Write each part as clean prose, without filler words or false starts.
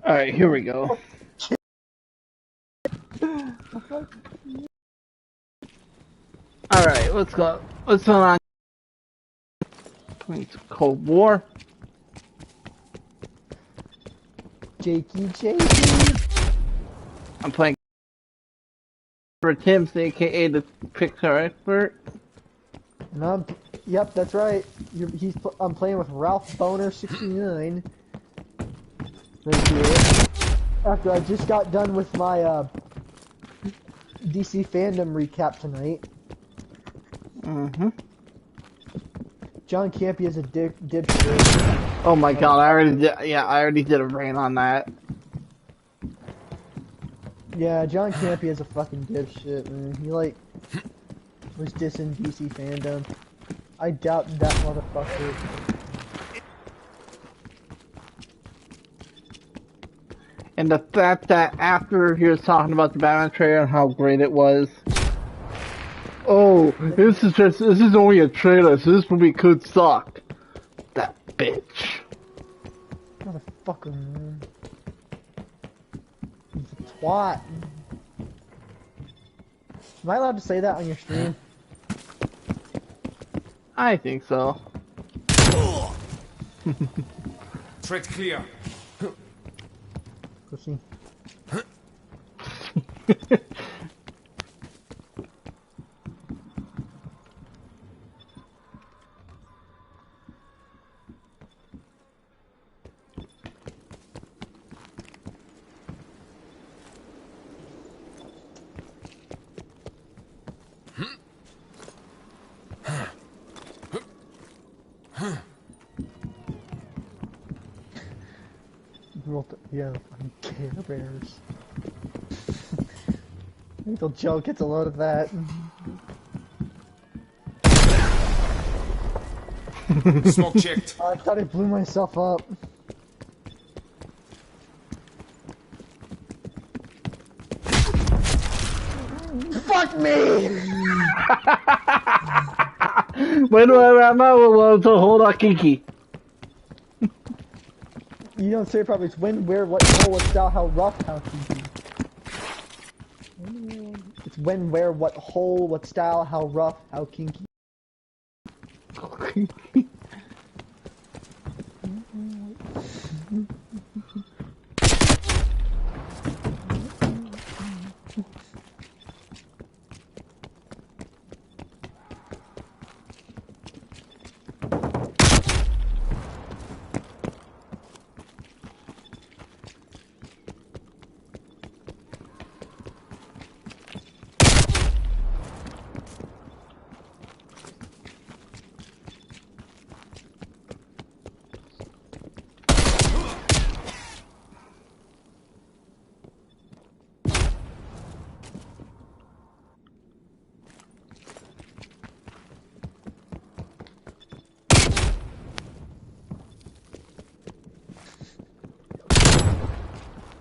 Alright, here we go. Alright, let's go. What's going on? Playing some Cold War. Jakey. I'm playing for Tim's, aka the Pixar expert. And yep, that's right. I'm playing with Ralph Boner 69. Right here. After I just got done with my DC fandom recap tonight. John Campea is a dipshit. Oh my god, I already did a rain on that. Yeah, John Campea is a fucking dipshit, man. He was dissing DC fandom. I doubt that motherfucker. And the fact that after he was talking about the Batman trailer and how great it was. Oh, this is only a trailer, so this movie could suck. That bitch. Motherfucker, man. He's a twat. Am I allowed to say that on your stream? I think so. Tread clear. Pussy. Yeah, fucking Care Bears. Wait till Joe gets a load of that. Smoke checked. I thought I blew myself up. Fuck me! When I'm out to hold on Kiki. You don't say it properly. It's when, where, what, hole, what style, how rough, how kinky. It's when, where, what hole, what style, how rough, how kinky.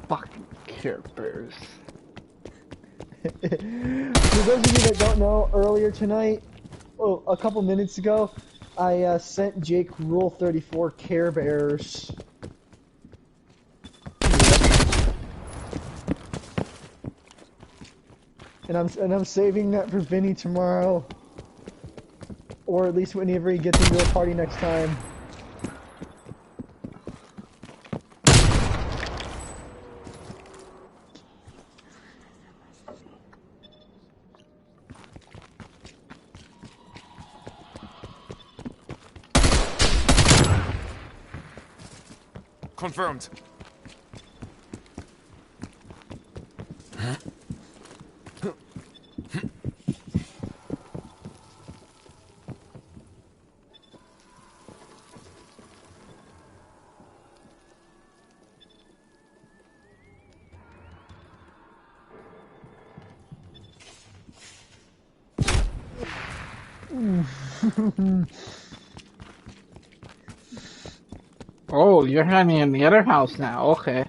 Fucking Care Bears. For those of you that don't know, earlier tonight, a couple minutes ago, I sent Jake Rule 34 Care Bears. And I'm saving that for Vinny tomorrow, or at least whenever he gets into a party next time. Confirmed. Oh, you're hiding in the other house now, okay.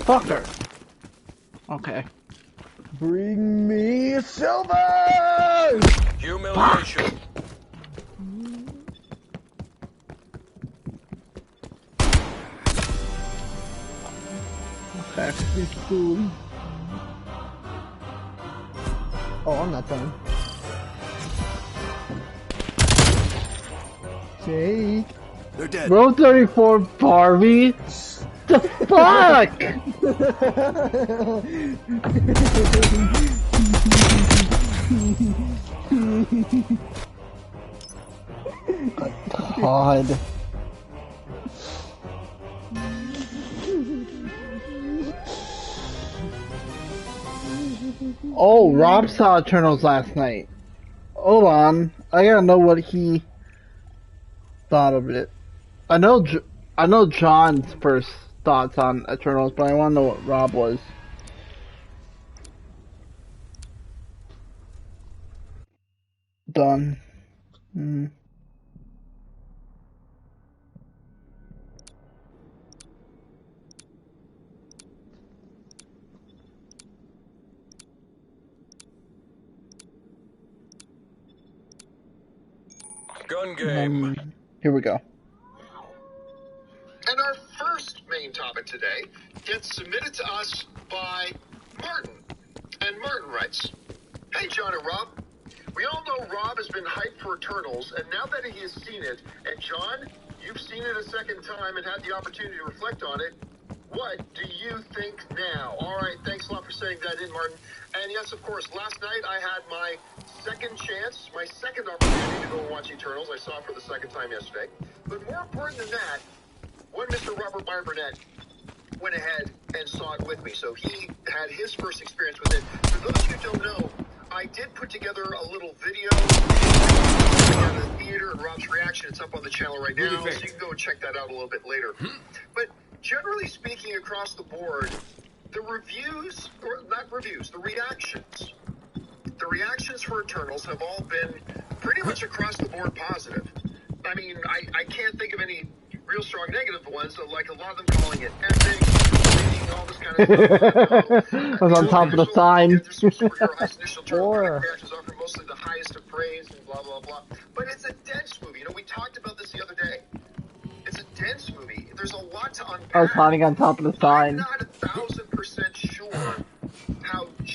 motherfucker. Okay. Bring me silver! Humiliation. Okay. It's cool. Oh, I'm not done. Jake. They're dead. Row 34 Barbie? The fuck? God. Oh, Rob saw Eternals last night. Hold on, I gotta know what he thought of it. I know John's first thoughts on Eternals, but I want to know what Rob was. Done. Gun game. Here we go. And our first main topic today gets submitted to us by Martin. And Martin writes, "Hey, John and Rob. We all know Rob has been hyped for Eternals, and now that he has seen it, and John, you've seen it a second time and had the opportunity to reflect on it, what do you think now?" All right, thanks a lot for saying that in, Martin. And yes, of course, last night I had my second chance, my second opportunity to go and watch Eternals. I saw it for the second time yesterday. But more important than that, when Mr. Robert Meyer Burnett went ahead and saw it with me. So he had his first experience with it. For those who don't know, I did put together a little video in the theater and Rob's reaction. It's up on the channel right now, so you can go and check that out a little bit later. But generally speaking, across the board, the reviews, or not reviews, the reactions for Eternals have all been pretty much across the board positive. I mean, I can't think of any real strong negative ones, so like a lot of them calling it epic, all this kind of stuff. I was on top of the sign. Reactions offer mostly the highest of praise and blah, blah, blah. But it's a dense movie. You know, we talked about this the other day. It's a dense movie. There's a lot to unpack. I was hiding on top of the sign. I'm not 1,000% sure how the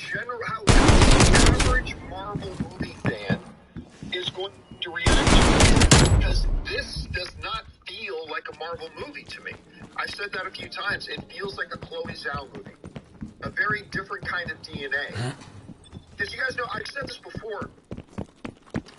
average Marvel movie fan is going to react to it, because this does not feel like a Marvel movie to me. I've said that a few times. It feels like a Chloe Zhao movie. A very different kind of DNA. Because you guys know, I've said this before,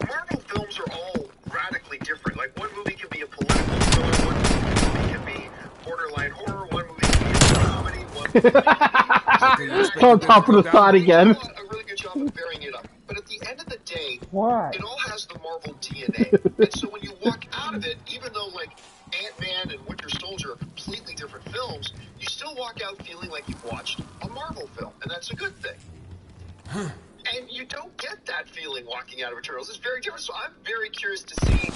Marvel films are all radically different. Like, one movie can be a political thriller, one movie can be borderline horror, one movie can be a comedy, one movie can be... On top of the sign again. A really good job of varying it up. But at the end of the day, Why? it all has the Marvel DNA. And so when you walk out of it, even though, like, Ant-Man and Winter Soldier are completely different films, you still walk out feeling like you've watched a Marvel film, and that's a good thing. And you don't get that feeling walking out of Eternals. It's very different, so I'm very curious to see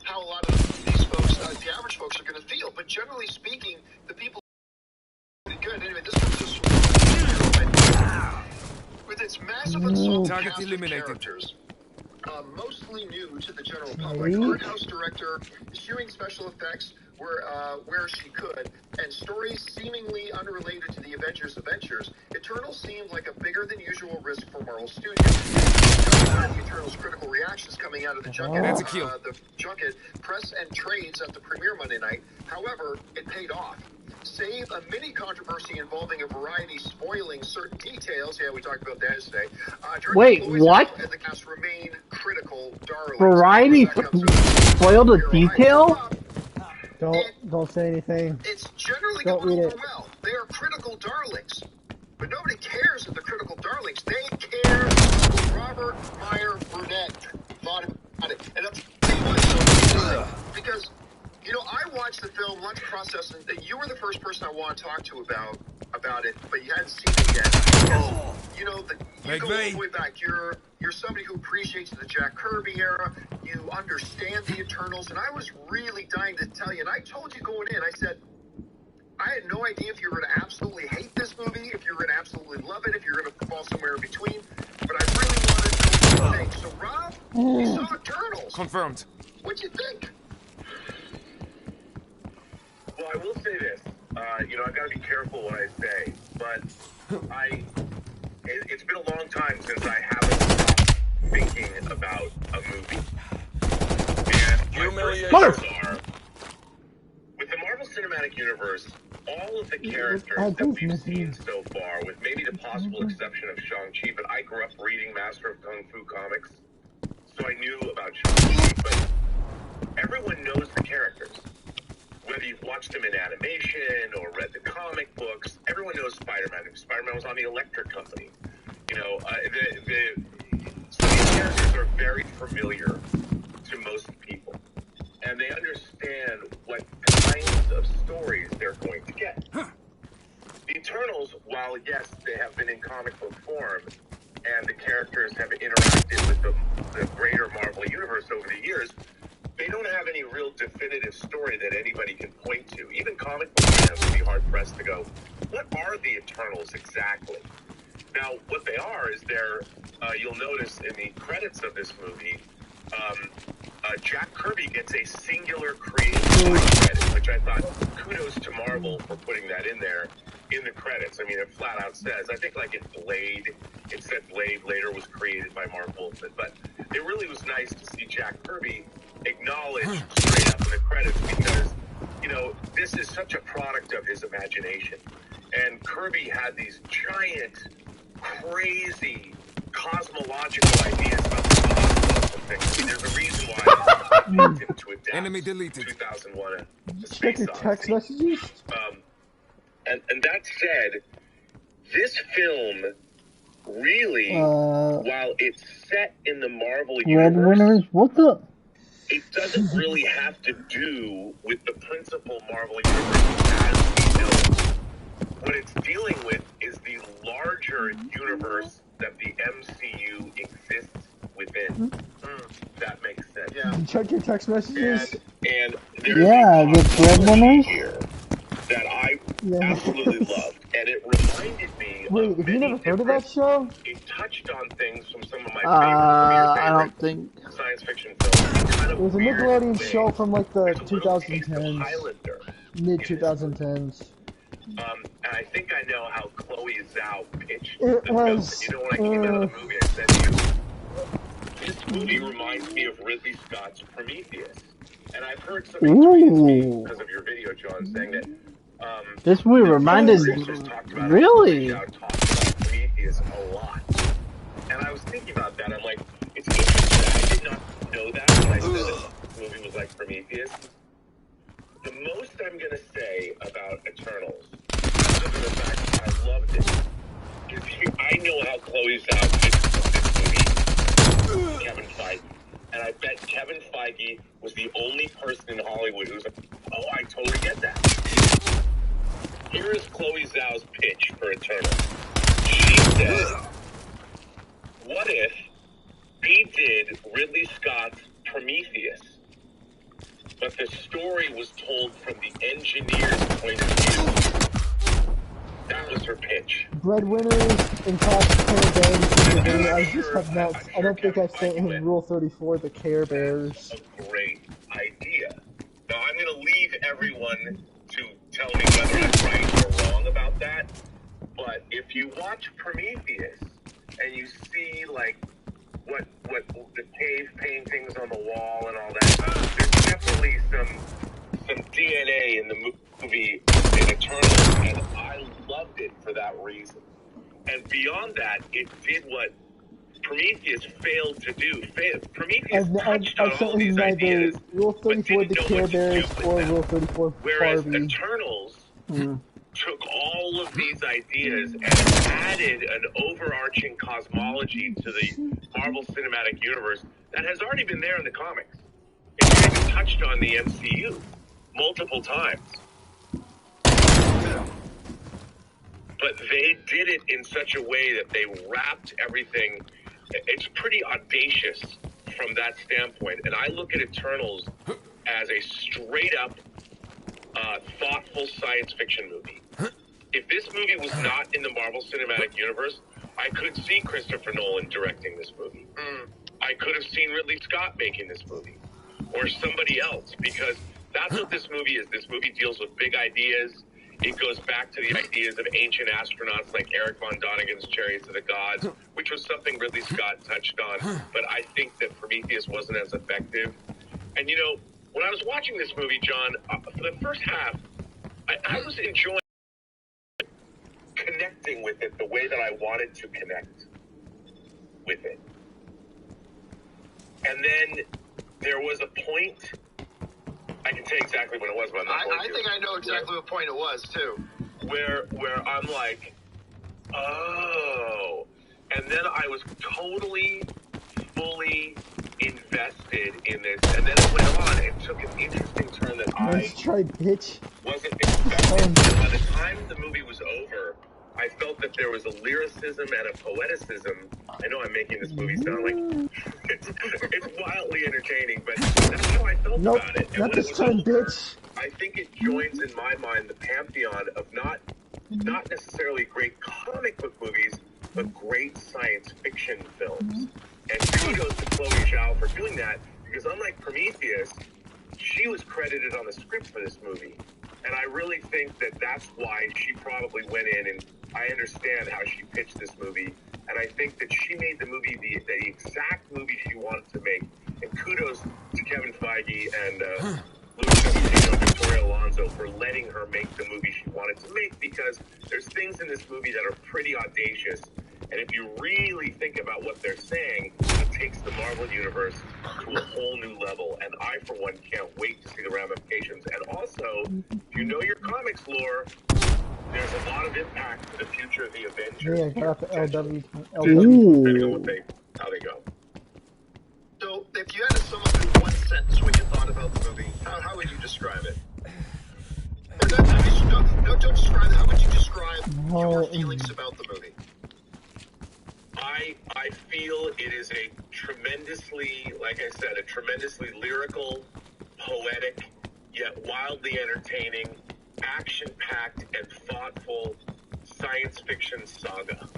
how a lot of these folks, the average folks, are going to feel. But generally speaking, the people are pretty good. Anyway, this one's just with its massive ensemble cast of characters. Mostly new to the general public. Art house director, eschewing special effects where she could, and stories seemingly unrelated to the Avengers' adventures, Eternals seemed like a bigger than usual risk for Marvel Studios. The Eternals' critical reactions coming out of the junket, press and trades at the premiere Monday night. However, it paid off. Save a mini controversy involving a variety spoiling certain details. Yeah, we talked about that today. Wait, what? And the cast remain critical darlings. Variety spoiled a detail? Don't say anything. It's generally Don't going read over it. well. They are critical darlings. But nobody cares if they're critical darlings. They care what Robert Meyer Burnett thought about it. And that's pretty much so. Because, you know, I watched the film, lunch process, and you were the first person I want to talk to about it, but you hadn't seen it yet. Because, you know, you go all the way back. You're somebody who appreciates the Jack Kirby era. You understand the Eternals, and I was really dying to tell you. And I told you going in, I said, I had no idea if you were going to absolutely hate this Confirmed. What'd you think? Well, I will say this. You know, I've got to be careful what I say, but it's been a long time since I haven't stopped thinking about a movie. And my Humiliation. first thoughts are, with the Marvel Cinematic Universe, all of the characters that we've seen so far, with maybe the possible exception of Shang-Chi, but I grew up reading Master of Kung Fu comics, so I knew about Shang-Chi, but everyone knows the characters. Whether you've watched them in animation or read the comic books, everyone knows Spider-Man. Spider-Man was on the Electric Company. You know, so these characters are very familiar to most people. And they understand what kinds of stories they're going to get. The Eternals, while yes, they have been in comic book form, and the characters have interacted with the greater Marvel Universe over the years, they don't have any real definitive story that anybody can point to. Even comic book fans would be hard-pressed to go, what are the Eternals exactly? Now, what they are is you'll notice in the credits of this movie, Jack Kirby gets a singular creative credit, which I thought, kudos to Marvel for putting that in there in the credits. I mean, it flat out says, I think like in Blade, it said Blade later was created by Mark Wolfman, but it really was nice to see Jack Kirby acknowledged straight up in the credits because, you know, this is such a product of his imagination. And Kirby had these giant, crazy, cosmological ideas about the cosmos and things. I mean, there's a reason why he picked him to adapt Enemy deleted. 2001 Check Space your text Odyssey. messages. And that said, this film really, while it's set in the Marvel universe, Breadwinners? What the? it doesn't really have to do with the principal Marvel universe as we know it. What it's dealing with is the larger universe that the MCU exists within. That makes sense. Yeah. Check your text messages. And there's Yeah, a the possibility Breadwinners? here that I Yeah. absolutely loved, and it reminded me Wait, of have you many never heard of different- that show? It touched on things from some of my favorite I don't think. science fiction films. in kind of It was a weird Nickelodeon ways. show from like the There's a little taste of 2010s, Highlander. mid 2010s. And I think I know how Chloe Zhao pitched It the was, film. You know, when I came out of the movie, I said to you, this movie reminds me of Ridley Scott's Prometheus. And I've heard somebody tweet at me Ooh. because of your video, John, saying that This movie reminded. producers talked about it. Really? Ridley Scott talked about Prometheus a lot. And I was thinking about that. I'm like, it's interesting that I did not know that when I said that the movie was like Prometheus. The most I'm going to say about Eternals, other than the fact that I loved it, is I know how Chloe Zhao pitched this movie, Kevin Feige. And I bet Kevin Feige was the only person in Hollywood who was like, oh, I totally get that. Here is Chloe Zhao's pitch for Eternals. She said, what if we did Ridley Scott's Prometheus, but the story was told from the engineer's point of view? That was her pitch. Breadwinners and Cosplay. I just have not. I don't think I sent him Rule 34, the Care Bears. A great idea. Now, I'm going to leave everyone to tell me whether I'm right or wrong about that, but if you watch Prometheus and you see, like, what the cave paintings on the wall and all that, there's definitely some DNA in the movie in Eternals, and I loved it for that reason. And beyond that, it did what Prometheus failed to do. Prometheus touched on I all sent him these neither ideas, Rule but 34, didn't the know Care what to do Bears, with or them. Rule 34, Whereas Barbie. Eternals Mm. took all of these ideas and added an overarching cosmology to the Marvel Cinematic Universe that has already been there in the comics. It's even touched on the MCU multiple times. But they did it in such a way that they wrapped everything. It's pretty audacious from that standpoint. And I look at Eternals as a straight up thoughtful science fiction movie. If this movie was not in the Marvel Cinematic Universe, I could see Christopher Nolan directing this movie. I could have seen Ridley Scott making this movie, or somebody else, because that's what this movie is. This movie deals with big ideas. It goes back to the ideas of ancient astronauts like Eric von Donigen's Chariots of the Gods, which was something Ridley Scott touched on. But I think that Prometheus wasn't as effective. And, you know, when I was watching this movie, John, for the first half, I was enjoying connecting with it the way that I wanted to connect with it. And then there was a point, I can tell you exactly what it was, but I'm not going to. I think I know exactly what point it was, too. Where I'm like, oh. And then I was totally, fully invested in this. And then it went on. It took an interesting turn that Nice try, bitch. wasn't expecting. And by the time the movie was over, I felt that there was a lyricism and a poeticism. I know I'm making this movie sound like it's wildly entertaining, but that's how I felt Nope, about it. And not when it this was time, over, bitch. I think it joins in my mind the pantheon of not necessarily great comic book movies, but great science fiction films. And kudos to Chloe Zhao for doing that, because unlike Prometheus, she was credited on the script for this movie. And I really think that that's why she probably went in, and I understand how she pitched this movie. And I think that she made the movie the exact movie she wanted to make. And kudos to Kevin Feige and Louis D'Agostino, Victoria Alonso for letting her make the movie she wanted to make, because there's things in this movie that are pretty audacious. And if you really think about what they're saying, it takes the Marvel Universe to a whole new level. And I, for one, can't wait to see the ramifications. And also, if you know your comics lore, there's a lot of impact to the future of the Avengers. Yeah, got the LW. Depending on how they go. So, if you had to sum up in one sentence what you thought about the movie, how would you describe it? Or don't describe it. How would you describe your feelings about the movie? I feel it is a tremendously, like I said, a tremendously lyrical, poetic, yet wildly entertaining, action-packed, and thoughtful science fiction saga.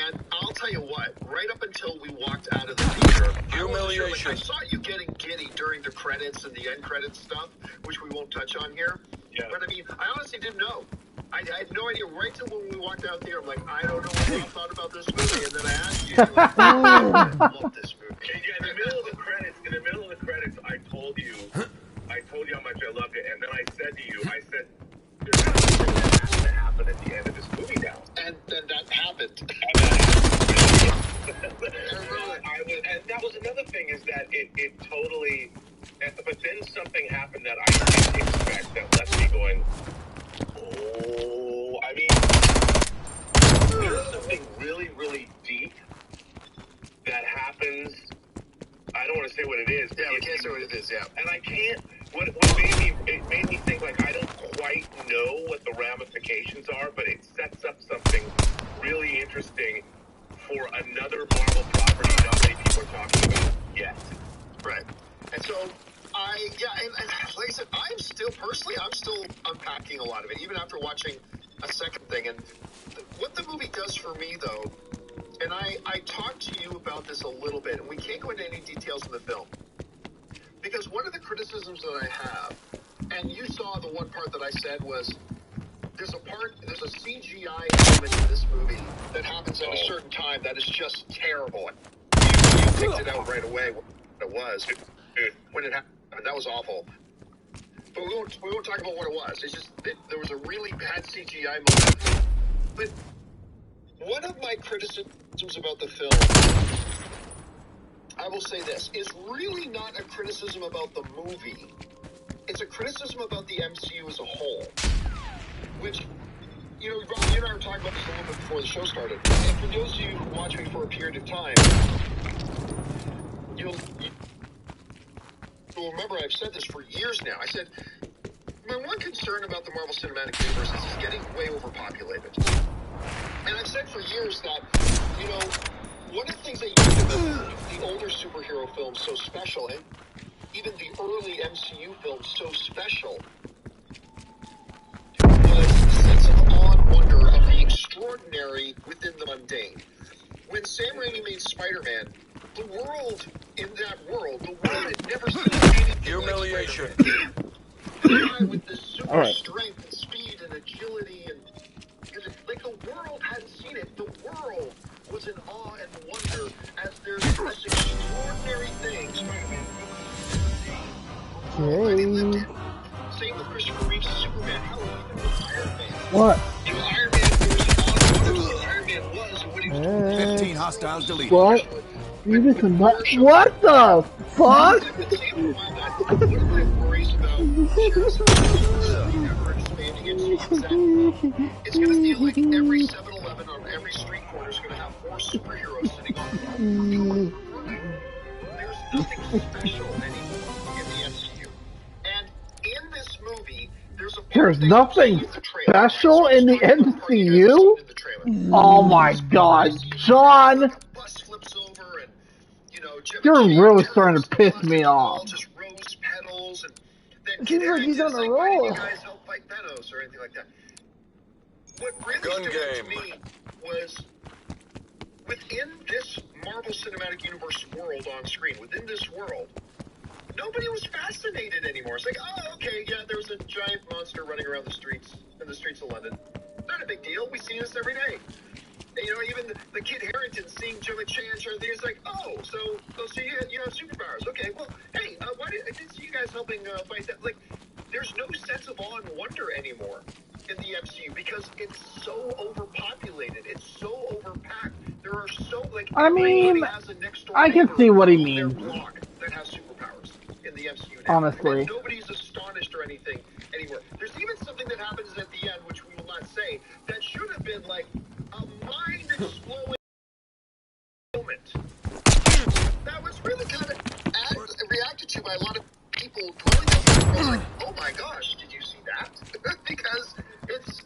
And I'll tell you what, right up until we walked out of the theater, Humiliation. I saw you getting giddy during the credits and the end credits stuff, which we won't touch on here. Yeah. But I mean, I honestly didn't know. I had no idea right till when we walked out there. I'm like, I don't know what you thought about this movie. And then I asked you, like, I love this movie. In the middle of the credits, I told you how much I loved it, and then I said to you, there's something that has to happen at the end of this movie now. And then that happened. And that was another thing, is that it totally, but then something happened that I didn't expect that left me going, oh, I mean, there's something really, really deep that happens. I don't want to say what it is. Yeah, we can't say what it is, yeah. And I can't, it made me think, like, I don't quite know what the ramifications are, but it sets up something really interesting for another Marvel property not many people are talking about yet. Right. And so, and like I said, I'm still unpacking a lot of it, even after watching a second thing. And what the movie does for me, though, and I talked to you about this a little bit, and we can't go into any details in the film, because one of the criticisms that I have, and you saw the one part that I said was, there's a CGI element in this movie that happens at a certain time that is just terrible. You picked it out right away what it was. When it happened, that was awful. But we won't talk about what it was. It's just there was a really bad CGI moment. But one of my criticisms about the film, I will say this, is really not a criticism about the movie. It's a criticism about the MCU as a whole. Which, you know, Rob, you and I were talking about this a little bit before the show started. And for those of you who watch me for a period of time, you'll remember I've said this for years now. I said, my one concern about the Marvel Cinematic Universe is it's getting way overpopulated. And I've said for years that, you know, one of the things that make the older superhero films so special, and even the early MCU films so special, was the sense of awe and wonder of the extraordinary within the mundane. When Sam Raimi made Spider-Man, the world in that world, the world had never seen anything Humiliation. like Spider-Man. The guy with the super Alright. strength and speed and agility and like the world hadn't seen it. The world was in awe and wonder as there's this extraordinary thing Spider-Man already lived in. Same with Christopher Reeve's Superman. Hell, even with Iron Man. What? You know, Iron Man, there was an awe and wonder to what Iron Man was and what he was doing. 15 hostiles deleted. What? You just what the fuck? I've been saying for a while that one of my worries about ever expanding it is that it's going to feel like every 7-Eleven on every street corner is going to have 4 superheroes sitting on the floor. There's nothing special anymore in the MCU. And in this movie, there's a part There's that you nothing see in the trailer. special in the It's part you guys MCU? see in the trailer. Oh my god, John! The bus flips over and, you know, You're Jimmy really turns starting to the piss bus me into all off. just rose petals, and then It seems like he's on a Why didn't roll. you guys help fight Thanos or anything like that? What really Gun stood out to game. me was within this Marvel Cinematic Universe world on screen, within this world, nobody was fascinated anymore. It's like, oh, okay, yeah, there was a giant monster running around the streets of London. Not a big deal. We see this every day. And, you know, even the Kid Harington seeing Gemma Chan, he's like, oh, so you have superpowers. Okay, well, hey, I didn't see you guys helping fight that. Like, there's no sense of awe and wonder anymore in the MCU because it's so overpopulated. It's so overpacked. There are so, like, I mean, everybody has a next door I can neighbor see what he on their means. block that has superpowers in the MCU now. Honestly. And nobody's astonished or anything anymore. There's even something that happens at the end, which we will not say, that should have been like a mind-exploding moment. That was really kind of reacted to by a lot of people dwelling on it. Like, oh my gosh, did you see that? Because it's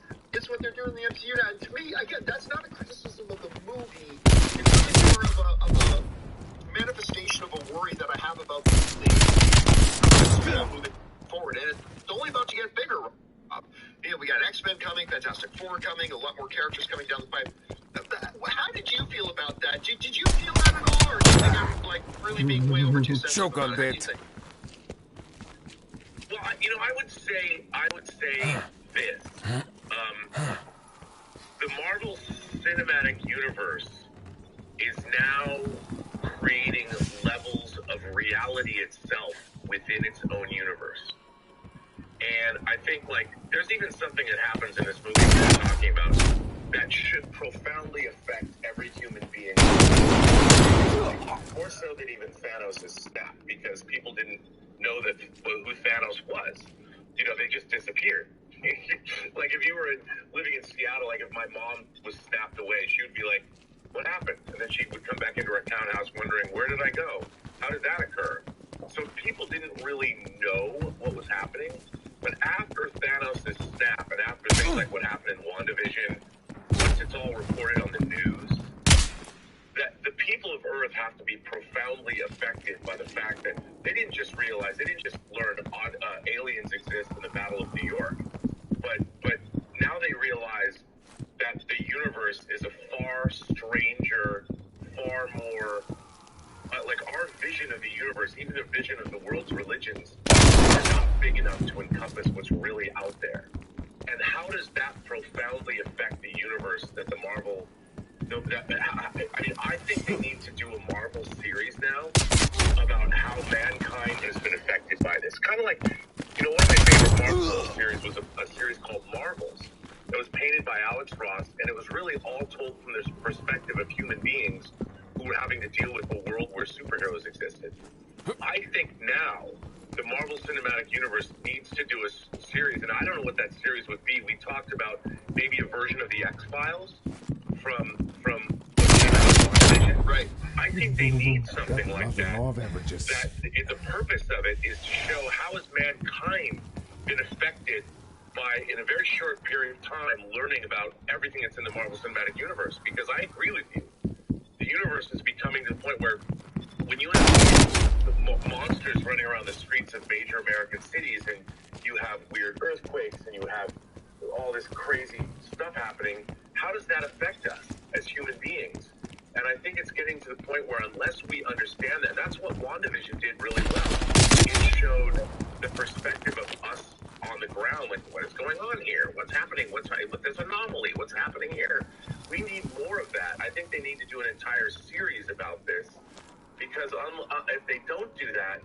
what they're doing in the MCU now. And to me, again, that's not a criticism of the movie. It's really more of a manifestation of a worry that I have about the moving forward. And it's only about to get bigger. You know, we got X-Men coming, Fantastic Four coming, a lot more characters coming down the pipe. How did you feel about that? Did you feel that at all, or do you think I'm like really being way over 2 cents? Choke on bit. Well, you know, I would say this. The Marvel Cinematic Universe is now creating levels of reality itself within its own universe. And I think, like, there's even something that happens in this movie we're talking about that should profoundly affect every human being. More so than even Thanos' snap, because people didn't know who Thanos was. You know, they just disappeared. Like, if you were living in Seattle, like, if my mom was snapped away, she would be like, what happened? And then she would come back into her townhouse wondering, where did I go? How did that occur? So people didn't really know what was happening. But after Thanos' snap, and after things like what happened in WandaVision, once it's all reported on the news, that the people of Earth have to be profoundly affected by the fact that they didn't just realize, they didn't just learn aliens exist in the Battle of New York, but now they realize that the universe is a far stranger, far more, like our vision of the universe, even the vision of the world's religions, are not big enough to encompass what's really out there. And how does that profoundly affect the universe that the Marvel... I mean, I think they need to do a Marvel series now about how mankind has been affected by this. Kind of like, you know, one of my favorite Marvel series was a series called Marvels. It was painted by Alex Ross, and it was really all told from the perspective of human beings who were having to deal with a world where superheroes existed. I think now the Marvel Cinematic Universe needs to do a series, and I don't know what that series would be. We talked about maybe a version of the X-Files from WandaVision. Right. I think they need something like that. That the purpose of it is to show how has mankind been affected by, in a very short period of time, learning about everything that's in the Marvel Cinematic Universe. Because I agree with you. The universe is becoming to the point where when you have monsters running around the streets of major American cities, and you have weird earthquakes, and you have all this crazy stuff happening, how does that affect us as human beings? And I think it's getting to the point where unless we understand happening? This anomaly? What's happening here? We need more of that. I think they need to do an entire series about this, because if they don't do that,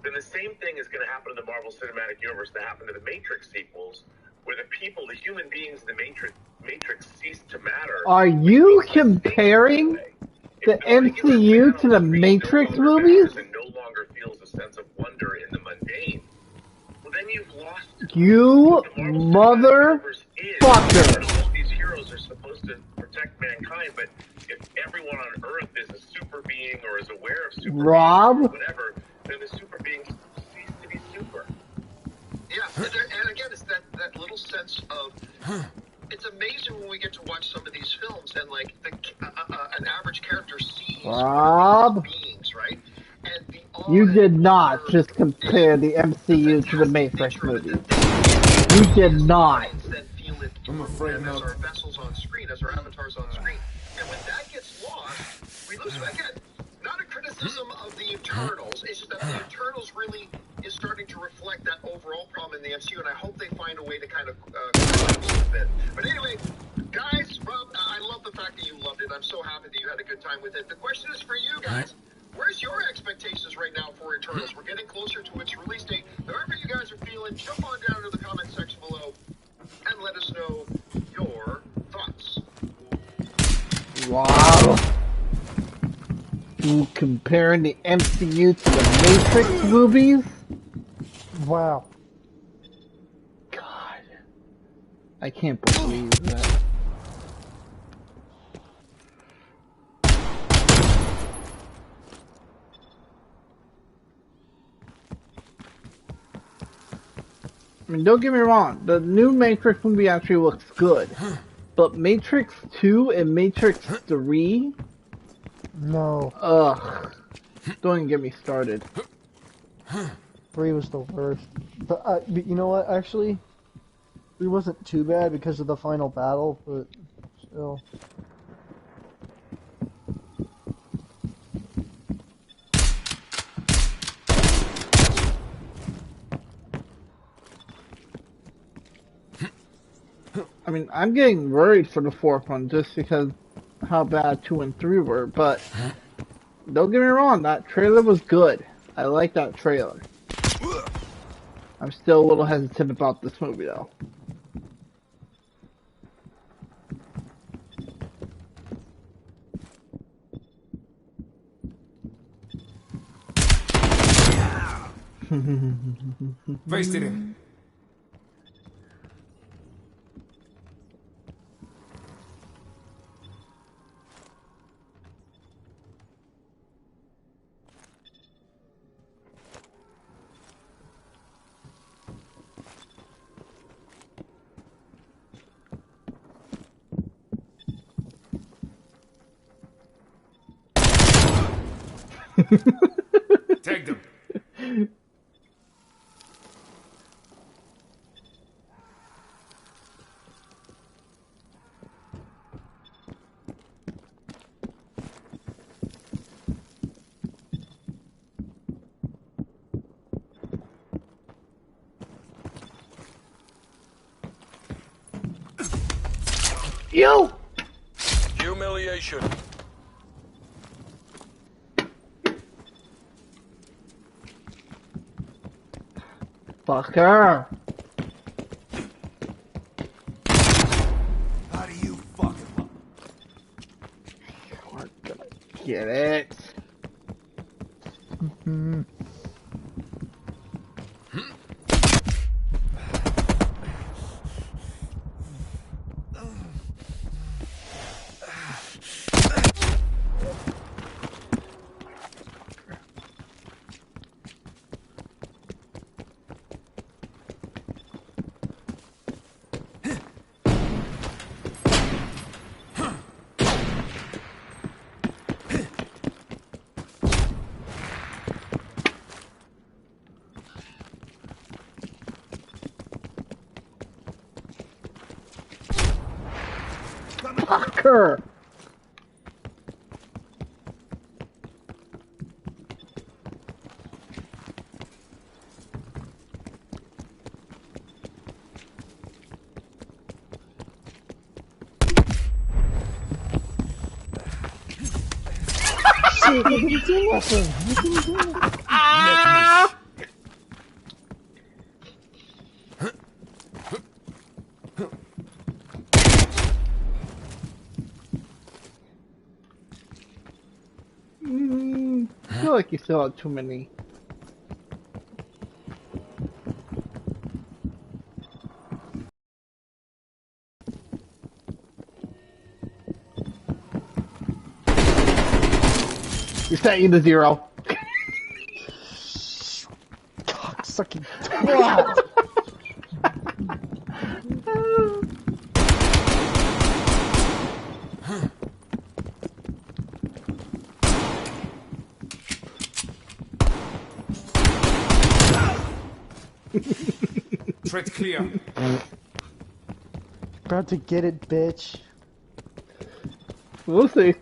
then the same thing is going to happen in the Marvel Cinematic Universe that happened to the Matrix sequels, where the people, the human beings in the Matrix cease to matter. Are you comparing the MCU to the Matrix movies? And no longer feels a sense of wonder in the mundane. Well, then you've lost. You motherfucker! These heroes are supposed to protect mankind, but if everyone on Earth is a super being or is aware of super beings or whatever, then the super beings cease to be super. Yeah, and again, it's that little sense of. It's amazing when we get to watch some of these films and like an average character sees beings, right? And you did not just compare the MCU to the Matrix movies. You did not. I'm afraid not. As our vessels on screen, as our avatars on screen, and when that gets lost, we lose it again. Not a criticism of the Eternals. It's just that the Eternals really is starting to reflect that overall problem in the MCU, and I hope they find a way to kind of correct it a bit. But anyway, guys, Rob, I love the fact that you loved it. I'm so happy that you had a good time with it. The question is for you guys. Where's your expectations right now for Eternals? We're getting closer to its release date. However you guys are feeling, jump on down to the comment section below and let us know your thoughts. Wow. You comparing the MCU to the Matrix movies? Wow. God. I can't believe that. I mean, don't get me wrong, the new Matrix movie actually looks good. But Matrix 2 and Matrix 3? No. Ugh. Don't even get me started. 3 was the worst. But you know what, actually? 3 wasn't too bad because of the final battle, but still. I mean, I'm getting worried for the fourth one just because how bad 2 and 3 were, but don't get me wrong, that trailer was good. I like that trailer. I'm still a little hesitant about this movie though. Wasted him. Take them. You! Humiliation. Fucker! How do you fucking We're gonna get it. Fucker! Jake, I didn't do nothing. I didn't do nothing. I feel like you still have too many. You're setting to 0. Cocksucking twat. Threat clear. About to get it, bitch. We'll see.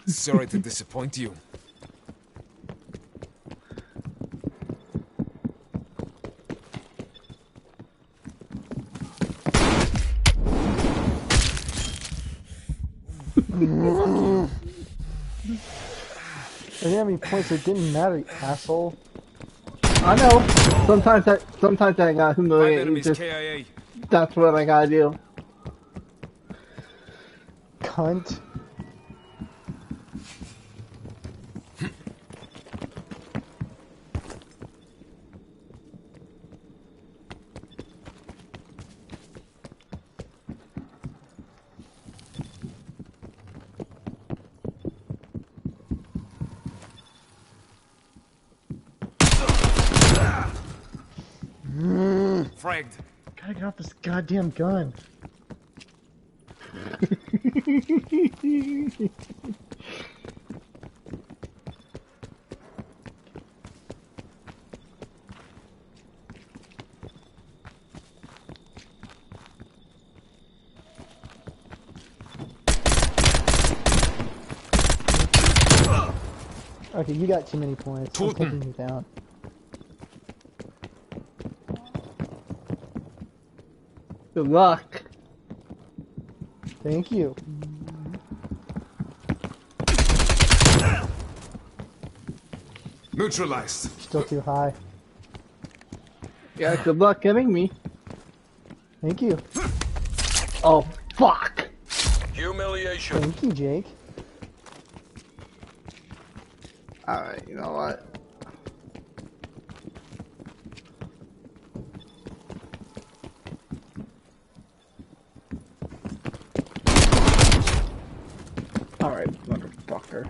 Sorry to disappoint you. I didn't have any points, so it didn't matter, you asshole. I know. Sometimes I got 5 humiliated. enemies Just, KIA. that's what I gotta do. Cunt. Fragged. Gotta get off this goddamn gun. Okay, you got too many points. I'm Toten. taking you down. Good luck. Thank you. Neutralized. Still too high. Yeah, good luck getting me. Thank you. Oh, fuck. Humiliation. Thank you, Jake. Alright, you know what? Alright, motherfucker.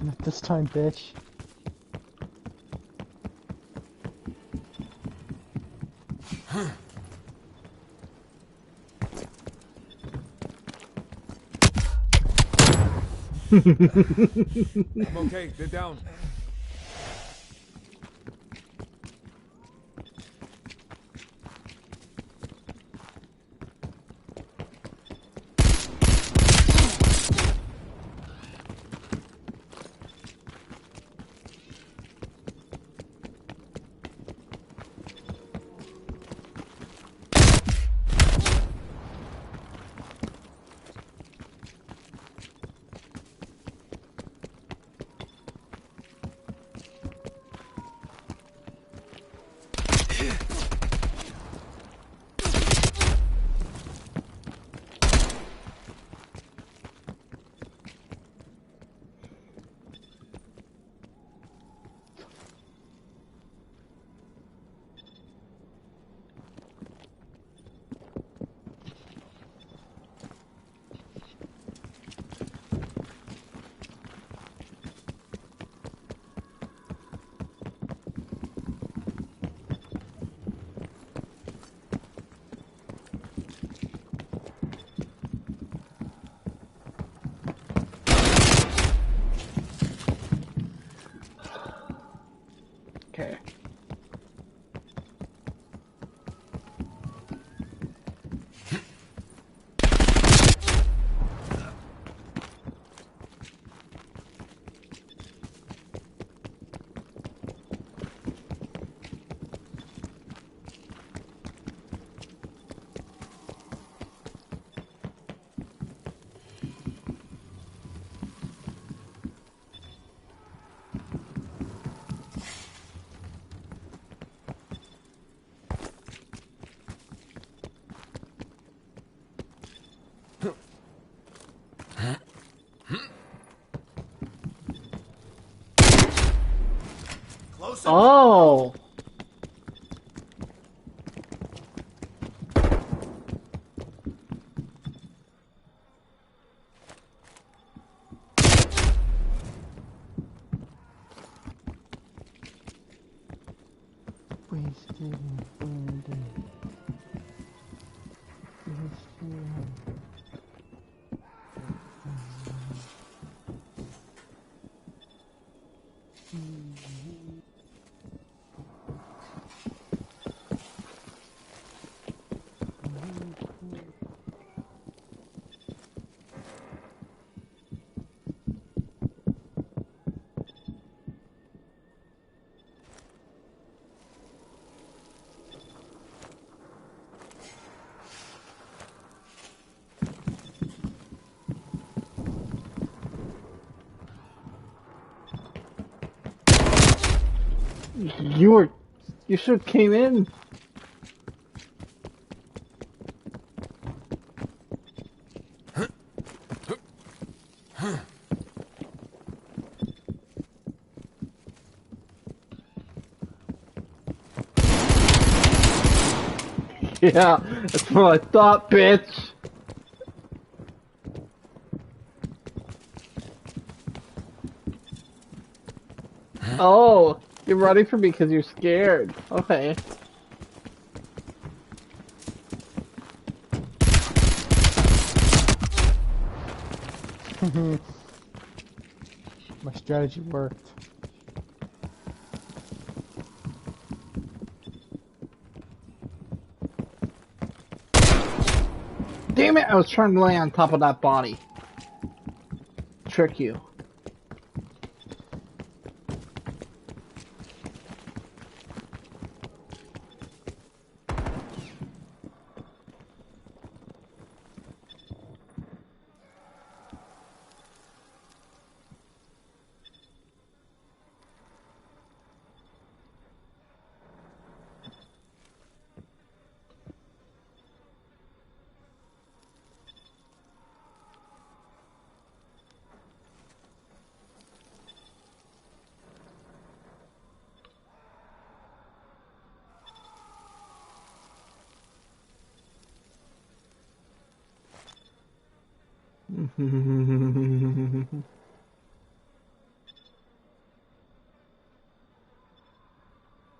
Not this time, bitch. I'm okay. They're down. Oh. Wasted and abandoned. You should have came in. Yeah, that's what I thought, bitch. Oh, you're running from me because you're scared. Okay. My strategy worked. Damn it, I was trying to lay on top of that body. Trick you.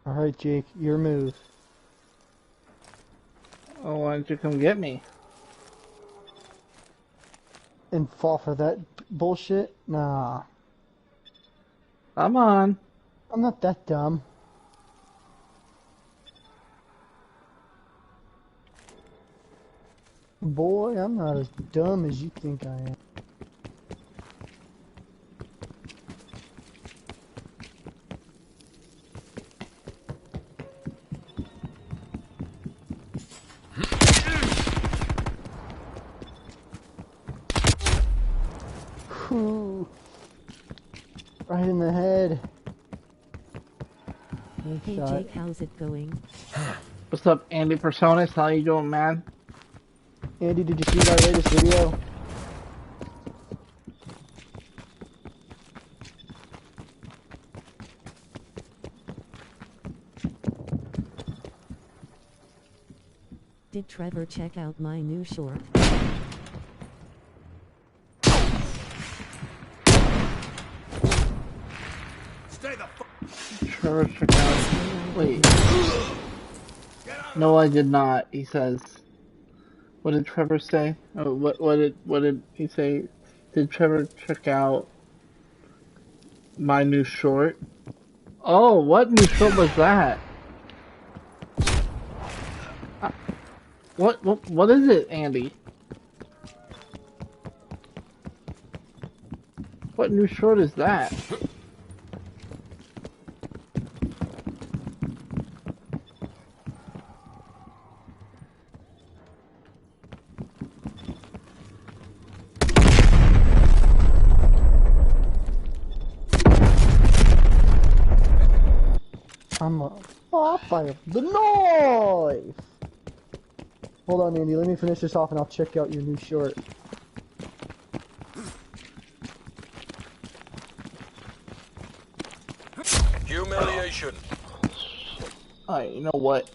Alright, Jake, your move. Oh, why don't you come get me? And fall for that bullshit? Nah. Come on. I'm not that dumb. Boy, I'm not as dumb as you think I am. Whew. Right in the head. Good Hey shot. Jake, how's it going? What's up, Andy Personas? How you doing, man? Andy, did you see my latest video? Did Trevor check out my new short? Trevor, check out. Wait. No, I did not. He says. What did Trevor say? Oh, what did he say? Did Trevor check out my new short? Oh, what new short was that? What is it, Andy? What new short is that? I'm off by the knife! Hold on, Andy, let me finish this off and I'll check out your new short. Humiliation. Alright, you know what?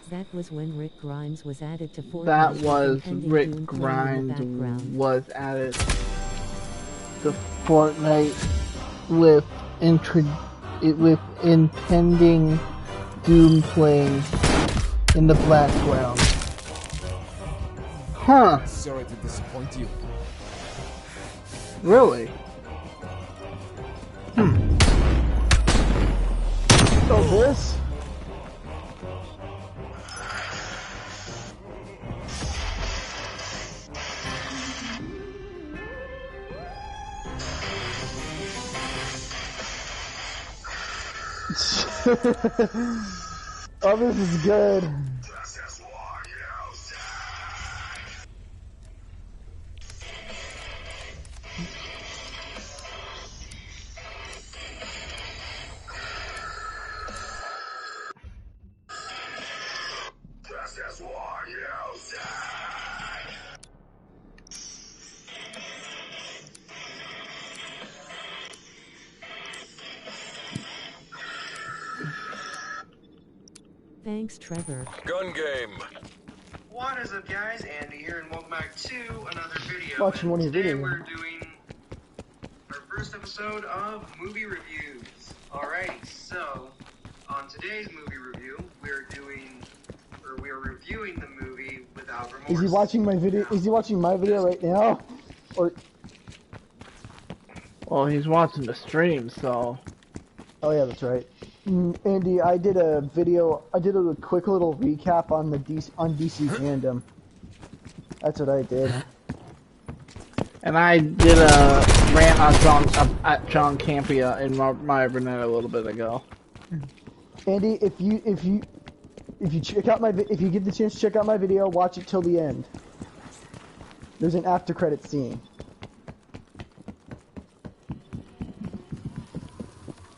That was when Rick Grimes was added to Fortnite. That with was impending Rick doom playing in the Grimes background. was added to Fortnite with with impending doom playing in the background. Huh? Sorry to disappoint you. Really? So this? Oh, this is good. Thanks, Trevor. Gun game. What is up, guys? Andy here, and welcome back to another video. Watching one of your Today videos. we're doing our first episode of movie reviews. Alrighty, so on today's movie review, we are reviewing the movie Without Remorse. Is he watching my video? Is he watching my video right now? Or Well, he's watching the stream, so. oh yeah, that's right. Andy, I did a video. I did a quick little recap on the DC fandom. That's what I did. And I did a rant on at John Campia in my Burnett a little bit ago. Andy, if you check out if you get the chance to check out my video, watch it till the end. There's an after credit scene.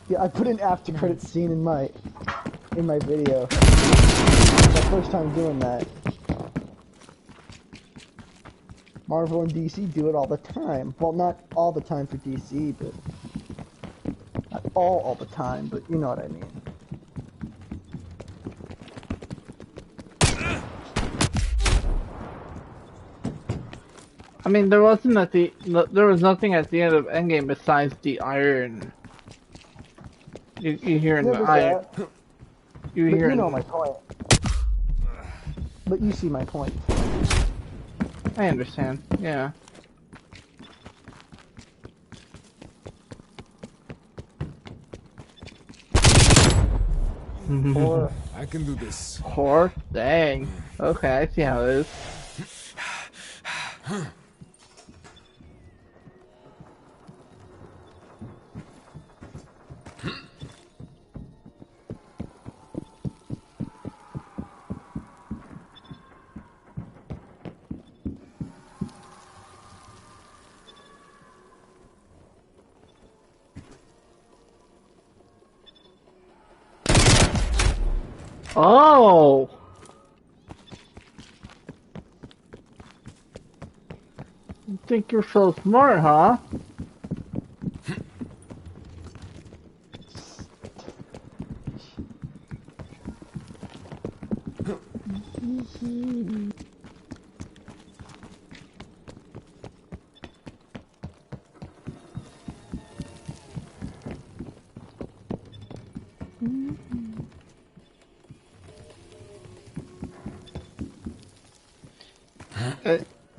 Yeah, I put an after credit scene in my video. It's my first time doing that. Marvel and DC do it all the time. Well, not all the time for DC, but not all the time, but you know what I mean. I mean, there was nothing at the end of Endgame besides the iron. You hearing Yeah, the but iron? But You you hearing? know my point. But you see my point. I understand. Yeah. Or I can do this. Whore? Dang. Okay, I see how it is. Oh! You think you're so smart, huh?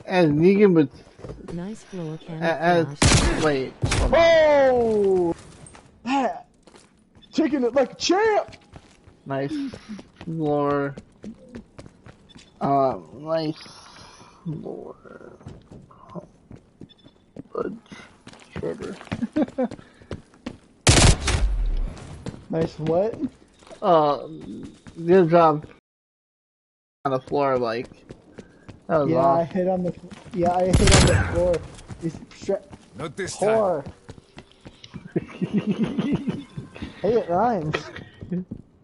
As Negan would, Nice floor as camouflage. wait, oh, yeah, taking it like a champ. nice floor, nice floor, shorter. Nice what? Good job on the floor, like. That was Yeah, I awesome. hit on the. Yeah, I hit on the floor. It's Not this time. whore. Hey, it rhymes.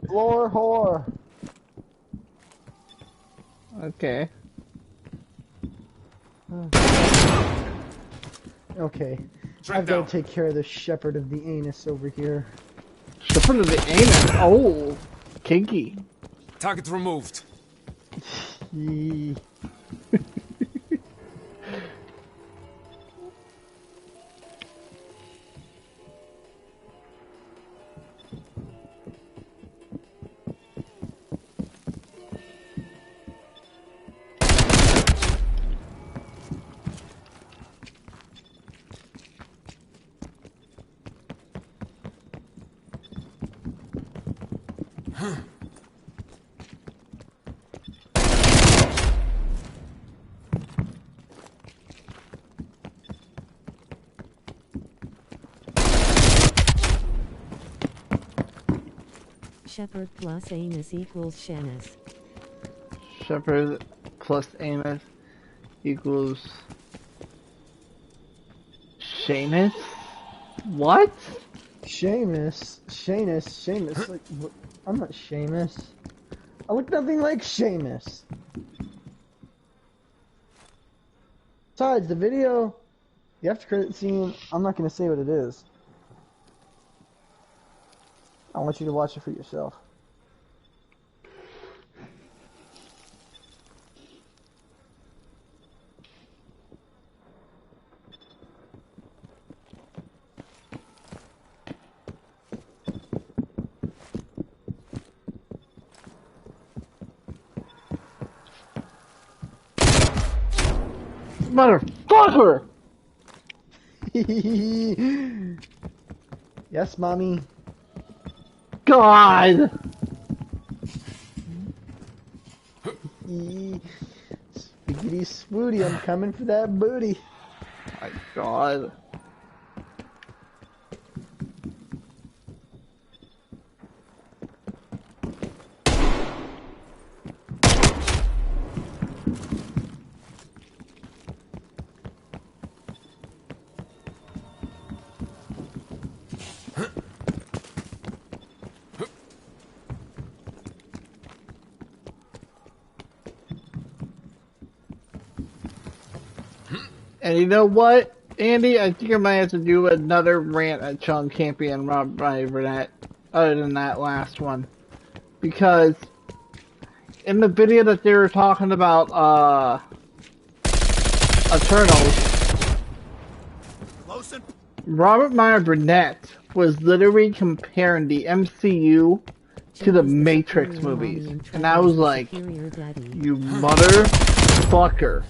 Floor whore. Okay. Okay. Track I've got down. to take care of the shepherd of the anus over here. Shepard of the anus. Oh, kinky. Target removed. Yee. Shepard plus anus equals Shannis. Shepard plus anus equals Shanus? What? Seamus. Like, I'm not Seamus. I look nothing like Seamus. Besides, the video, the after credit scene, I'm not going to say what it is. I want you to watch it for yourself. Motherfucker! Yes, mommy. God! Spiggity swooty, I'm coming for that booty. My God. And you know what, Andy? I think I might have to do another rant at Sean Campy and Rob Burnett, other than that last one. Because in the video that they were talking about, Eternals, Robert Meyer Burnett was literally comparing the MCU to the Matrix movies. And I was like, you motherfucker.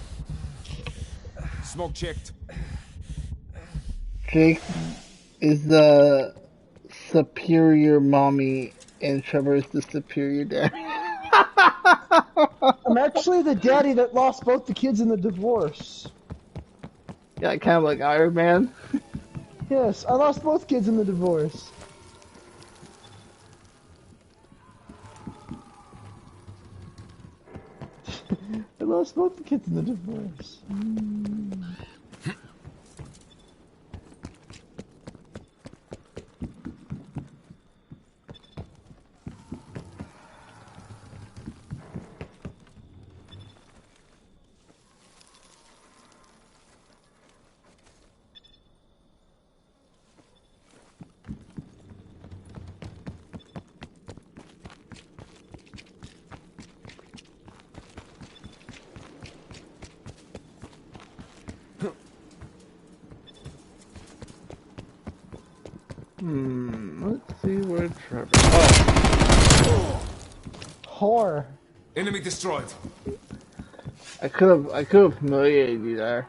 Smoke checked. Jake is the superior mommy and Trevor is the superior daddy. I'm actually the daddy that lost both the kids in the divorce. Yeah, kind of like Iron Man. Yes, I lost both kids in the divorce. I lost both the kids in the divorce. Let's see where Trevor. Oh, Whore. Enemy destroyed. I could have humiliated you there.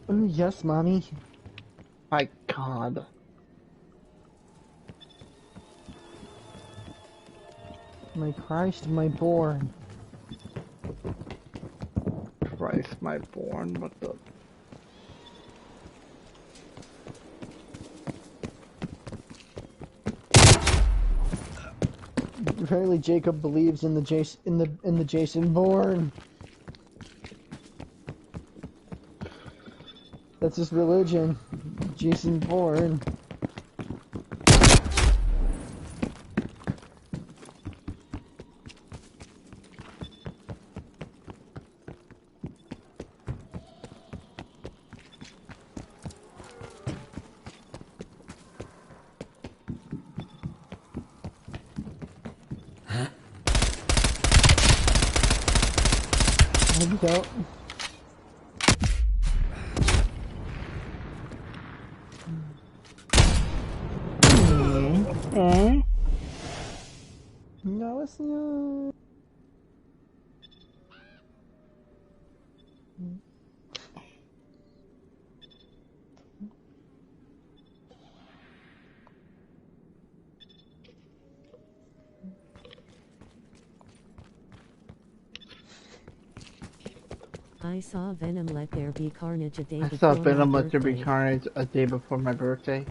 Oh yes, mommy. My God. My Christ, my born. Christ, my born. What the? Apparently, Jacob believes in the Jason Bourne. That's his religion, Jason Bourne. you don't. No, it's not. I saw Venom Let There Be Carnage a day I before saw Venom Let There Be birthday. Carnage a day before my birthday.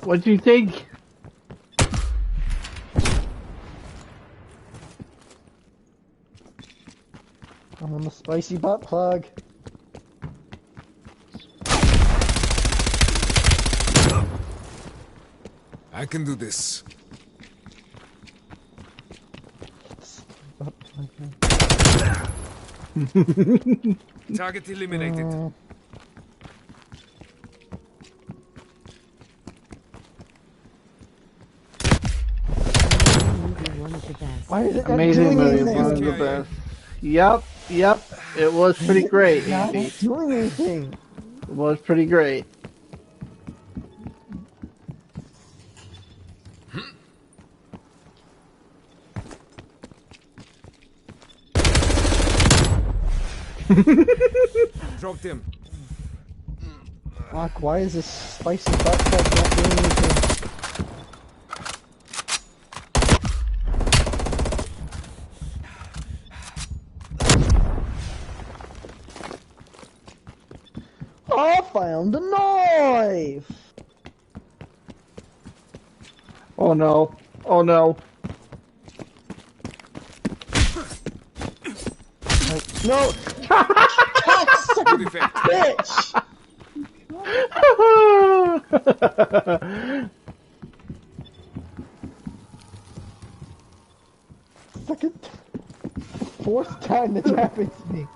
What do you think? I'm a spicy butt plug. I can do this. Butt plug. Target eliminated. Movie one of the best. Why is it not Amazing doing movie, anything? one of the best. Yep, it was pretty great, Not Andy. doing anything. It was pretty great. Dropped him. Fuck, why is this spicy butt plug not doing anything? I found a knife! Oh no. Oh no. No! Good effect. Bitch! Second, fourth time that's happened to me.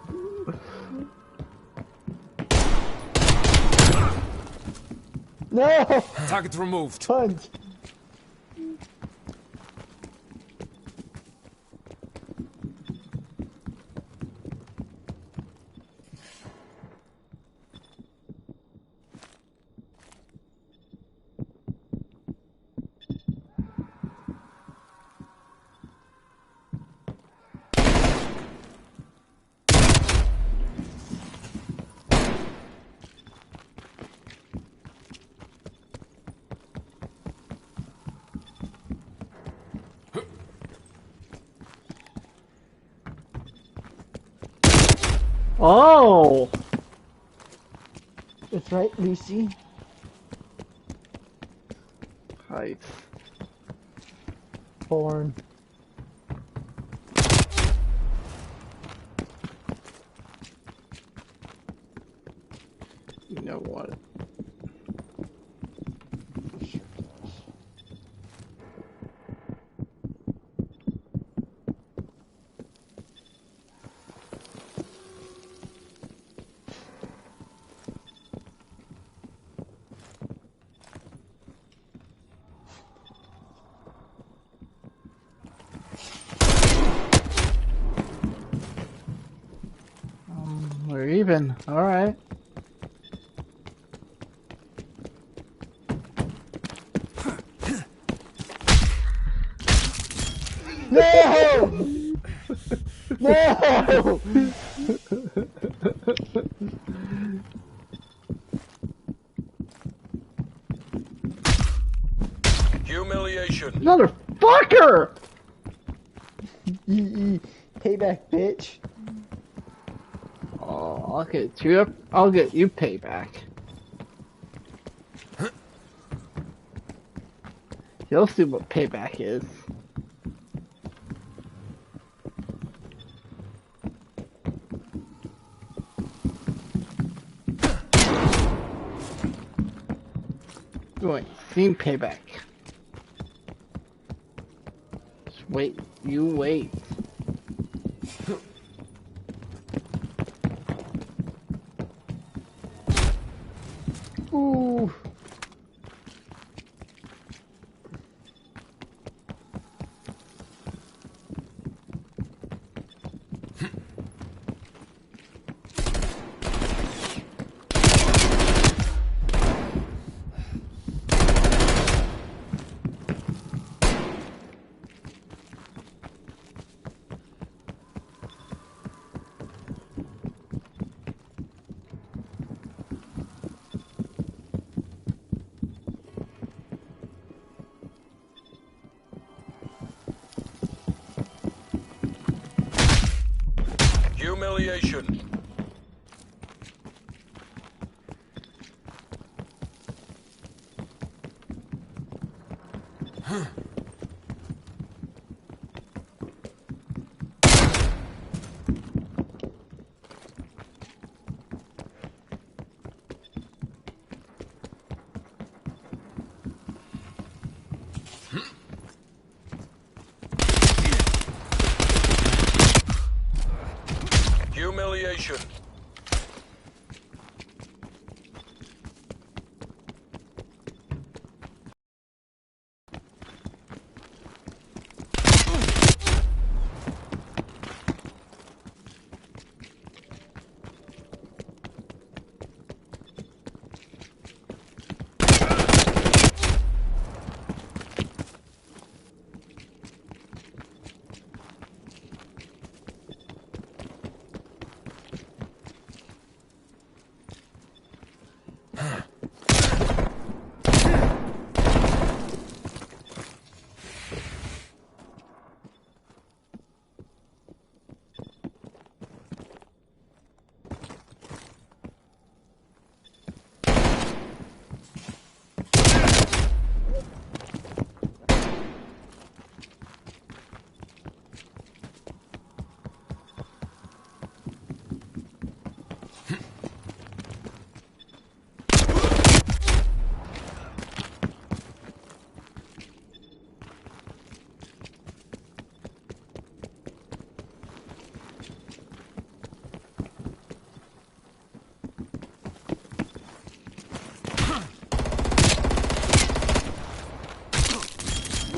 No! Target removed. Punch! Oh! That's right, Lucy. Nice. Born. You know what? We're even. Alright. No! No! Humiliation. Motherfucker! Payback, bitch. Oh, I'll get you payback. You'll see what payback is. You ain't seen payback. Just wait. You wait. Ooh. Humiliation. Humiliation.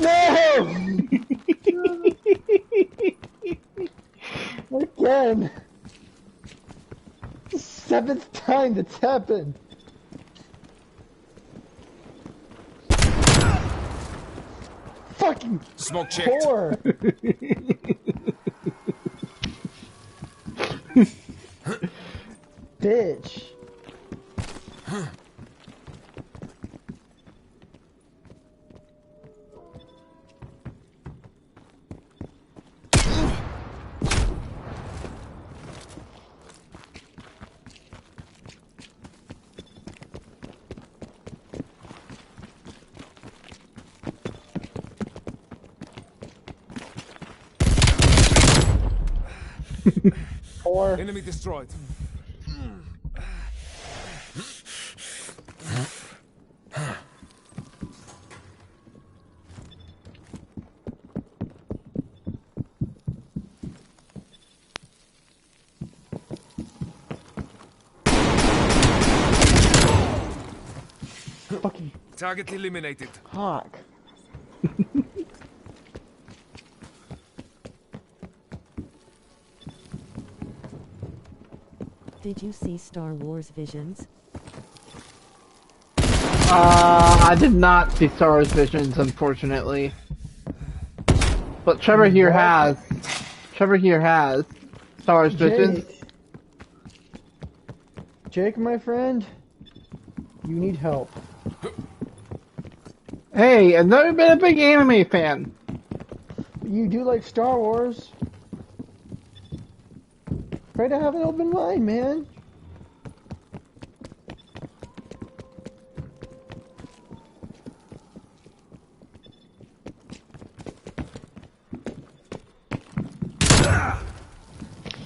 No! Again. The 7th time that's happened. Fucking Smoke checked. whore. Bitch. Whore. Enemy destroyed. Fucking Target eliminated. cock. Did you see Star Wars Visions? I did not see Star Wars Visions, unfortunately. But Trevor here has. Trevor here has Star Wars Visions. Jake, my friend, you need help. Hey, I've never been a big anime fan. You do like Star Wars. Try to have an open mind, man.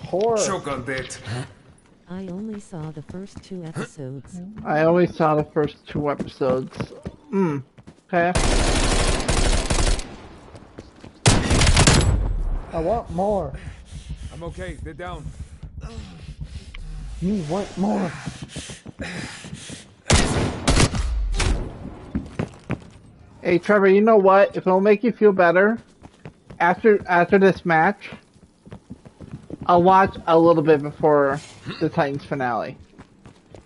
Horror. Choke on that. I only saw the first 2 episodes. I always saw the first 2 episodes. Okay. I want more. I'm okay. They're down. Me want more. Hey Trevor, you know what? If it'll make you feel better, after this match, I'll watch a little bit before the Titans finale,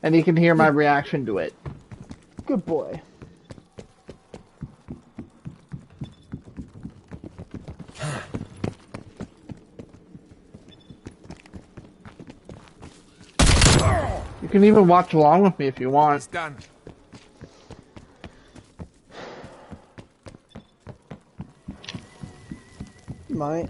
and you can hear my reaction to it. Good boy. You can even watch along with me if you want. It's done. Might.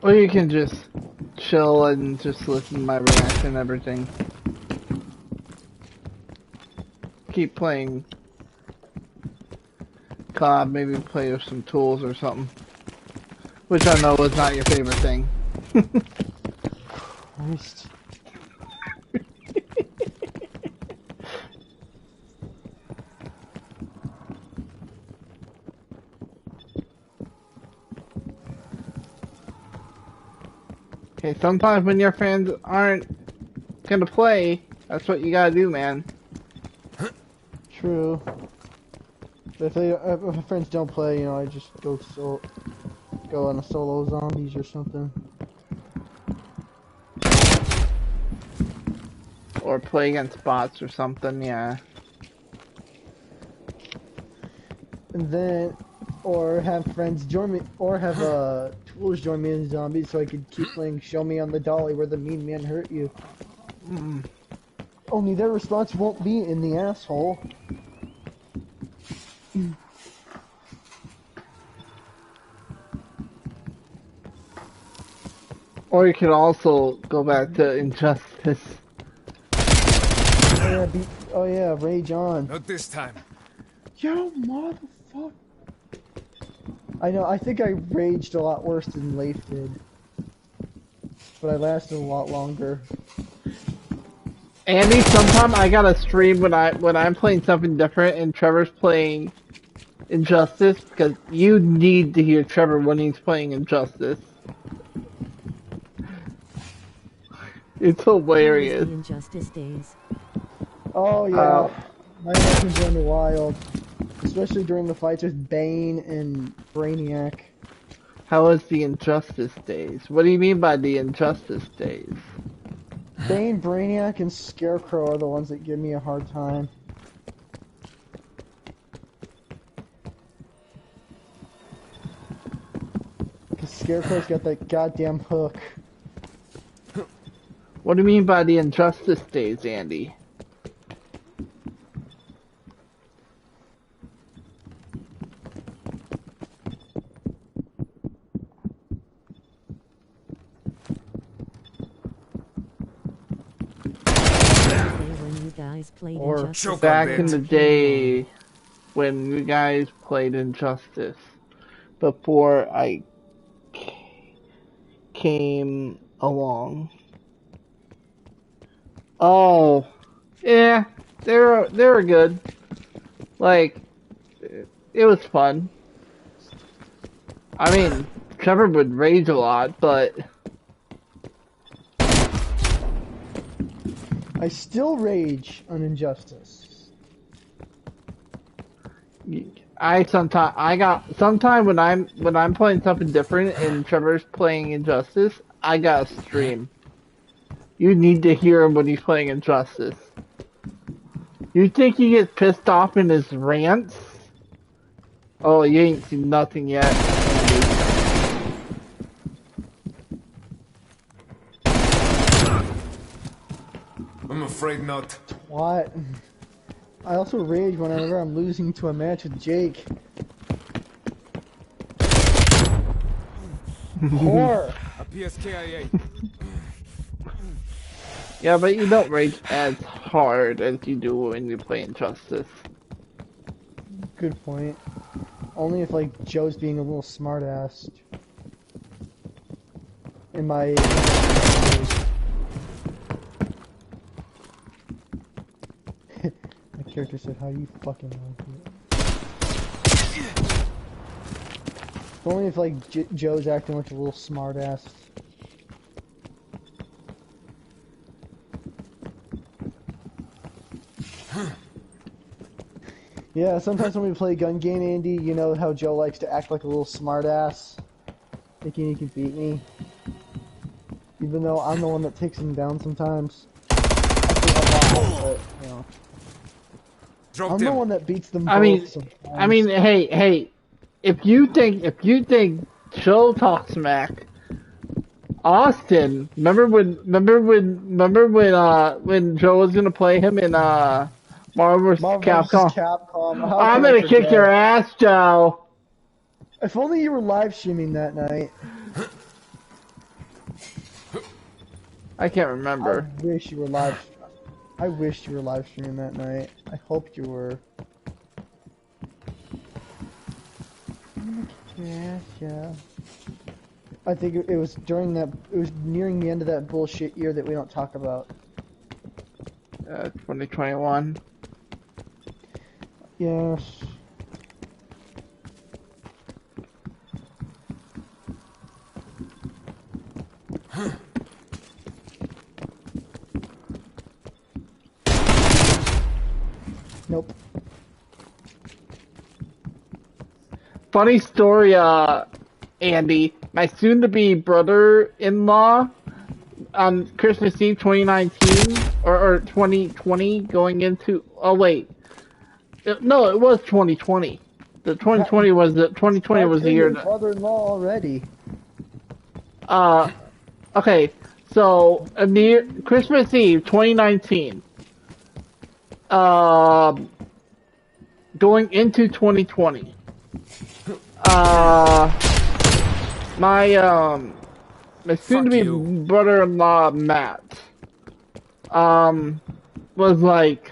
Or you can just chill and just listen to my reaction and everything. Keep playing COD, maybe play with some tools or something. Which I know is not your favorite thing. Christ. Okay, sometimes when your friends aren't gonna play, that's what you gotta do, man. True. If my friends don't play, you know, I just go on a solo zombies or something. Or play against bots or something, yeah. And then, or have friends join me, or have tools join me in zombies so I could keep playing Show Me on the Dolly where the mean man hurt you. Only their response won't be in the asshole. Or you could also go back to Injustice. Oh yeah, Rage On. Not this time. Yo, motherfucker. I know, I think I raged a lot worse than Leif did. But I lasted a lot longer. Andy, sometime I gotta stream when I'm playing something different and Trevor's playing Injustice, because you need to hear Trevor when he's playing Injustice. It's hilarious. The Injustice days. Oh yeah, my emotions run wild. Especially during the fights with Bane and Brainiac. How was the Injustice days? What do you mean by the Injustice days? Bane, Brainiac, and Scarecrow are the ones that give me a hard time. Cause Scarecrow's got that goddamn hook. What do you mean by the Injustice days, Andy? When you guys played Or Injustice. back in the day when you guys played Injustice, before I came along. Oh, yeah, they were good. Like, it was fun. I mean, Trevor would rage a lot, but I still rage on Injustice. sometime when I'm playing something different and Trevor's playing Injustice, I gotta stream. You need to hear him when he's playing Injustice. You think he gets pissed off in his rants? Oh, you ain't seen nothing yet. I'm afraid not. What? I also rage whenever I'm losing to a match with Jake. Whore! A PSKIA. Yeah, but you don't rage as hard as you do when you play Injustice. Good point. Only if, like, Joe's being a little smartass. In my... My character said, how you fucking like it. Only if, like, Joe's acting like a little smartass. Yeah, sometimes when we play gun game, Andy, you know how Joe likes to act like a little smartass, thinking he can beat me. Even though I'm the one that takes him down sometimes. But, you know. I'm the one that beats them both sometimes. I mean, hey, if you think Joe talks smack, Austin, remember when Joe was gonna play him in Marvel vs. Capcom? I'm gonna kick your ass, Joe. If only you were live streaming that night. I can't remember. I wish you were live. I wish you were live streaming that night. I hoped you were. Yeah. I think it was during that. It was nearing the end of that bullshit year that we don't talk about. 2021. Yes. Nope. Funny story, Andy. My soon-to-be brother-in-law on Christmas Eve 2019 or 2020 going into. Oh wait, no, it was 2020. The 2020 was the 2020 was the year. Brother-in-law already. Okay, so near Christmas Eve 2019. Going into 2020. My soon-to-be brother-in-law Matt was like,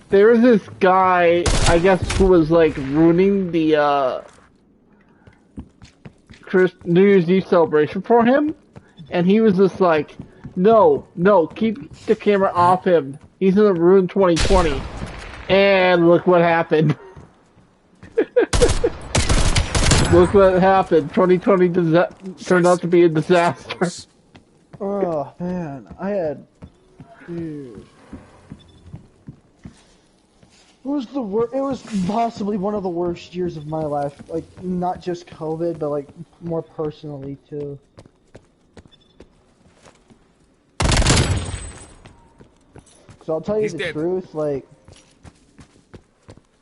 there was this guy, I guess, who was like ruining the New Year's Eve celebration for him, and he was just like, no, keep the camera off him. He's gonna ruin 2020. And look what happened. Look what happened. 2020 turned out to be a disaster. Oh man, dude. It was it was possibly one of the worst years of my life. Like, not just COVID, but like more personally too. So I'll tell you the truth, like,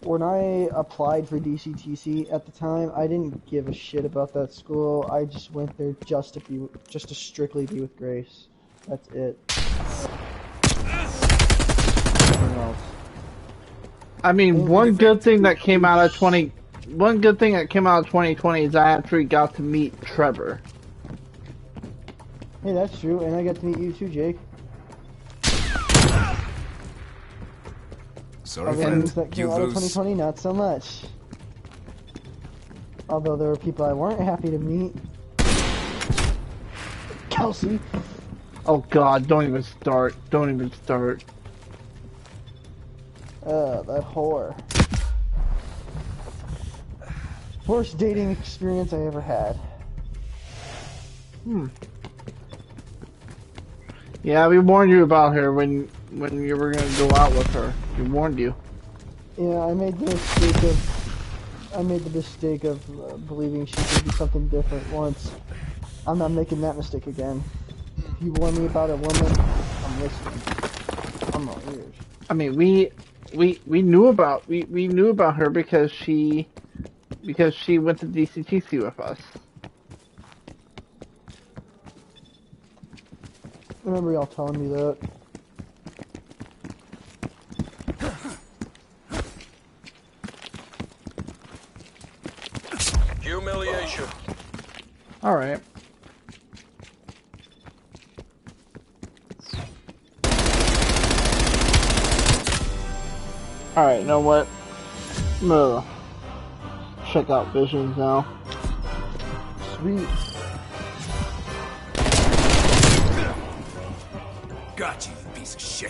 when I applied for DCTC at the time, I didn't give a shit about that school. I just went there just to strictly be with Grace. That's it. Nothing else. I mean, one good thing that came out of 2020 is I actually got to meet Trevor. Hey, that's true, and I got to meet you too, Jake. Sorry, Other friend. things that came out of 2020, not so much. Although there were people I weren't happy to meet. Kelsey. Oh God, don't even start. Don't even start. That whore. Worst dating experience I ever had. Yeah, we warned you about her when you were gonna go out with her. We warned you. Yeah, I made the mistake of believing she could be something different once. I'm not making that mistake again. If you warn me about a woman, I'm listening. I'm all ears. I mean, we knew about her because she went to DCTC with us. I remember y'all telling me that. Humiliation. All right. All right. You know what? I'm gonna check out Visions now. Sweet. Got you, piece of shit.